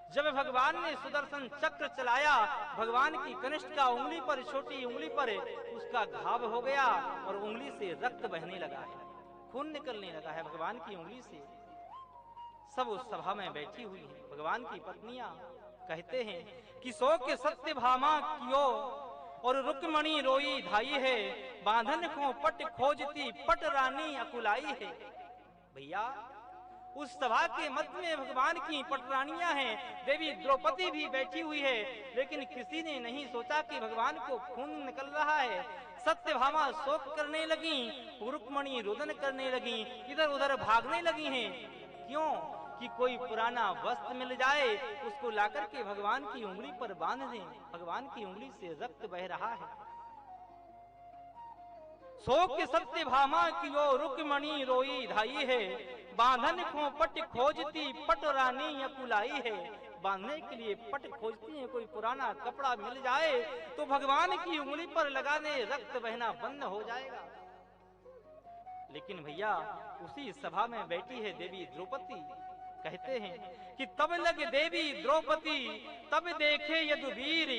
जब भगवान ने सुदर्शन चक्र चलाया, भगवान की कनिष्ठ का उंगली पर, छोटी उंगली पर उसका घाव हो गया और उंगली से रक्त बहने लगा है, खून निकलने लगा है भगवान की उंगली से। सब उस सभा में बैठी हुई हैं। भगवान की पत्नियां कहते हैं कि सो के सत्य भामा कियो और रुक्मणी रोई धाई है, बांधन को पट खोजती पट रानी अकुलाई है। भैया, उस सभा के मध्य में भगवान की पटरानियां हैं, देवी द्रौपदी भी बैठी हुई है, लेकिन किसी ने नहीं सोचा कि भगवान को खून निकल रहा है। सत्यभामा शोक करने लगी, रुक्मणी रुदन करने लगी, इधर उधर भागने लगी हैं। क्यों? कि कोई पुराना वस्त्र मिल जाए, उसको लाकर के भगवान की उंगली पर बांध दें। भगवान की उंगली से रक्त बह रहा है। शोक सत्य भामा कियो रुक्मणी रोई धाई है, बांधन को पट खोजती पट रानी अकुलाई है। बांधने के लिए पट खोजती है, कोई पुराना कपड़ा मिल जाए तो भगवान की उंगली पर लगा दे, रक्त बहना बंद हो जाएगा। लेकिन भैया, उसी सभा में बैठी है देवी द्रौपदी। कहते हैं कि तब लग देवी द्रौपदी तब देखे यदुवीर,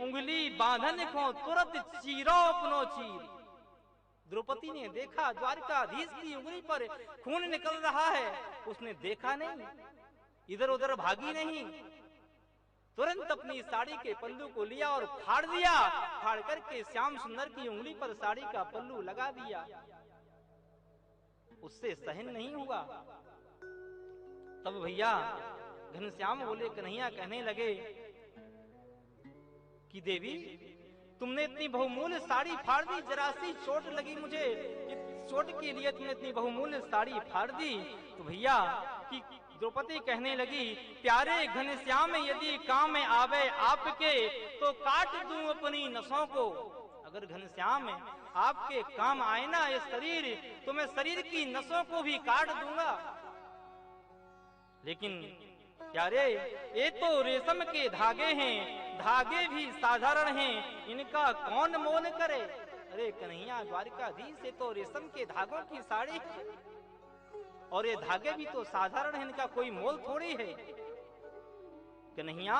उंगली बांधन को तुरंत चीरो अपनो चीर। द्रौपदी ने देखा द्वारकाधीश की उंगली पर खून निकल रहा है, उसने देखा नहीं, इधर उधर भागी नहीं, तुरंत अपनी साड़ी के पल्लू को लिया और फाड़ दिया। फाड़ करके श्याम सुंदर की उंगली पर साड़ी का पल्लू लगा दिया। उससे सहन नहीं हुआ। तब भैया घनश्याम बोले, कन्हैया कहने लगे कि देवी, तुमने इतनी बहुमूल्य साड़ी फाड़ दी, जरा सी चोट लगी मुझे, इस चोट के लिए तुमने इतनी बहुमूल्य साड़ी फाड़ दी। तो भैया कि द्रौपदी कहने लगी, प्यारे घनश्याम यदि काम में आवे आपके, तो काट दूं अपनी नसों को। अगर घनश्याम आपके काम आए ना ये शरीर, तो मैं शरीर की नसों को भी काट दूंगा। लेकिन प्यारे, ये तो रेशम के धागे हैं, धागे भी साधारण हैं, इनका कौन मोल करे। अरे कन्हैया द्वारकाधीश, से तो रेशम के धागों की साड़ी है और ये धागे भी तो साधारण हैं, इनका कोई मोल थोड़ी है। कन्हैया,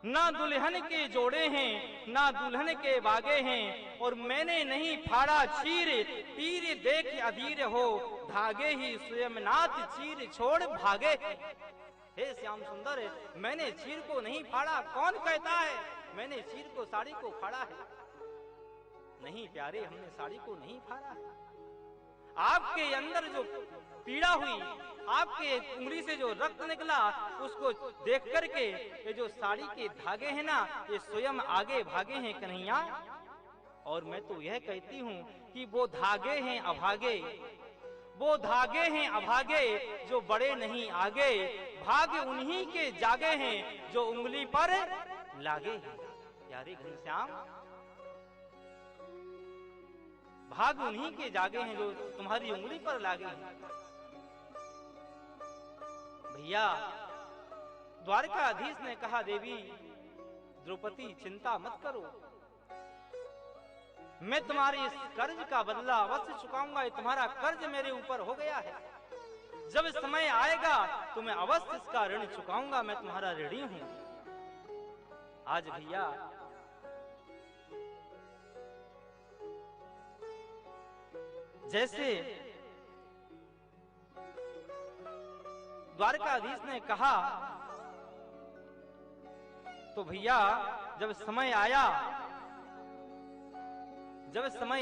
ना दुल्हन के जोड़े हैं, ना दुल्हन के बागे हैं, और मैंने नहीं फाड़ा चीर, पीर देख अधीर हो, धागे ही स्वयं नाथ चीर छोड़ भागे। हे श्याम सुंदर, मैंने चीर को नहीं फाड़ा, कौन कहता है मैंने चीर को, साड़ी को फाड़ा है? नहीं प्यारे, हमने साड़ी को नहीं फाड़ा है। आपके अंदर जो पीड़ा हुई, आपके उंगली से जो रक्त निकला, उसको देख करके ये जो साड़ी के धागे हैं ना, ये स्वयं आगे भागे हैं कन्हैया। और मैं तो यह कहती हूँ कि वो धागे हैं अभागे, वो धागे हैं अभागे, जो बड़े नहीं आगे, भाग उन्हीं के जागे हैं जो उंगली पर लागे हैं। प्यारे घनश्याम, भाग उन्हीं के जागे हैं जो तुम्हारी उंगली पर लागे हैं। भैया द्वारकाधीश ने कहा, देवी द्रौपदी चिंता मत करो, मैं तुम्हारे इस कर्ज का बदला अवश्य चुकाऊंगा। तुम्हारा कर्ज मेरे ऊपर हो गया है, जब समय आएगा तो मैं अवश्य इसका ऋण चुकाऊंगा, मैं तुम्हारा ऋणी हूं। आज भैया जैसे द्वारकाधीश ने कहा, तो भैया जब समय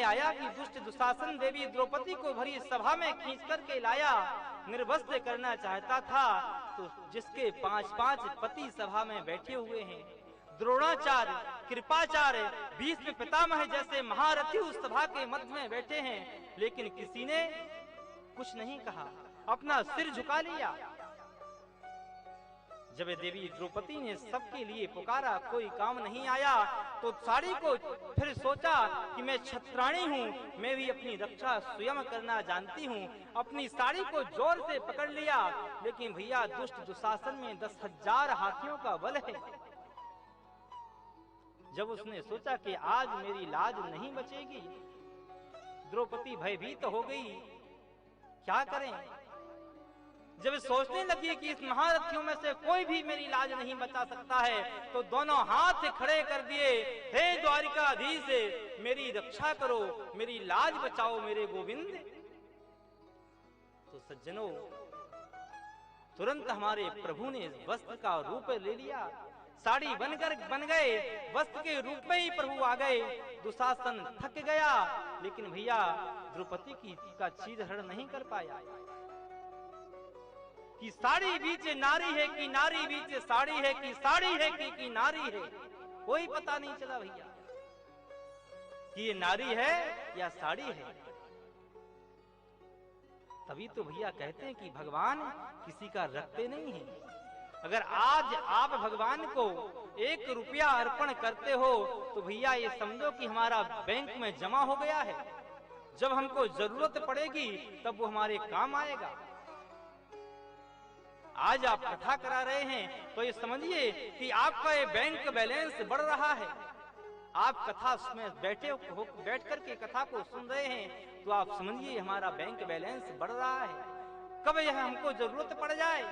आया कि दुष्ट दुशासन देवी द्रौपदी को भरी सभा में खींच करके लाया, निर्वस्त्र करना चाहता था, तो जिसके 5-5 पति सभा में बैठे हुए हैं, द्रोणाचार्य, कृपाचार्य, भीष्म पितामह जैसे महारथी उस सभा के मध्य में बैठे हैं, लेकिन किसी ने कुछ नहीं कहा, अपना सिर झुका लिया। जब देवी द्रौपदी ने सबके लिए पुकारा, कोई काम नहीं आया, तो साड़ी को फिर सोचा कि मैं क्षत्राणी हूँ, मैं भी अपनी रक्षा स्वयं करना जानती हूँ, अपनी साड़ी को जोर से पकड़ लिया। लेकिन भैया दुष्ट दुशासन में 10,000 हाथियों का बल है। जब उसने सोचा कि आज मेरी लाज नहीं बचेगी, द्रौपदी भयभीत हो गई, क्या करें। जब सोचने लगी कि इस महारथियों में से कोई भी मेरी लाज नहीं बचा सकता है, तो दोनों हाथ खड़े कर दिए, हे द्वारिकाधीश मेरी रक्षा करो, मेरी लाज बचाओ मेरे गोविंद। तो सज्जनों, तुरंत हमारे प्रभु ने वस्त्र का रूप ले लिया, साड़ी बनकर बन गए, वस्त्र के रूप में ही प्रभु आ गए। दुशासन थक गया, लेकिन भैया द्रौपदी का चीर हरण नहीं कर पाया। कि साड़ी बीच नारी है, कि नारी बीच साड़ी है, कि साड़ी है कि नारी है, कोई पता नहीं चला भैया कि ये नारी है या साड़ी है। तभी तो भैया कहते हैं कि भगवान किसी का रखते नहीं है। अगर आज आप भगवान को 1 रुपया अर्पण करते हो तो भैया ये समझो कि हमारा बैंक में जमा हो गया है, जब हमको जरूरत पड़ेगी तब वो हमारे काम आएगा। आज आप कथा करा रहे हैं तो ये समझिए कि आपका ये बैंक बैलेंस बढ़ रहा है। आप कथा में बैठ करके कथा को सुन रहे हैं तो आप समझिए हमारा बैंक बैलेंस बढ़ रहा है। कब यह हमको जरूरत पड़ जाए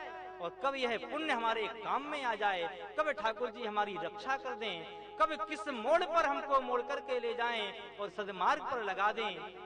और कब यह पुण्य हमारे काम में आ जाए, कब ठाकुर जी हमारी रक्षा कर दें, कब किस मोड़ पर हमको मोड़ करके ले जाएं और सदमार्ग पर लगा दें।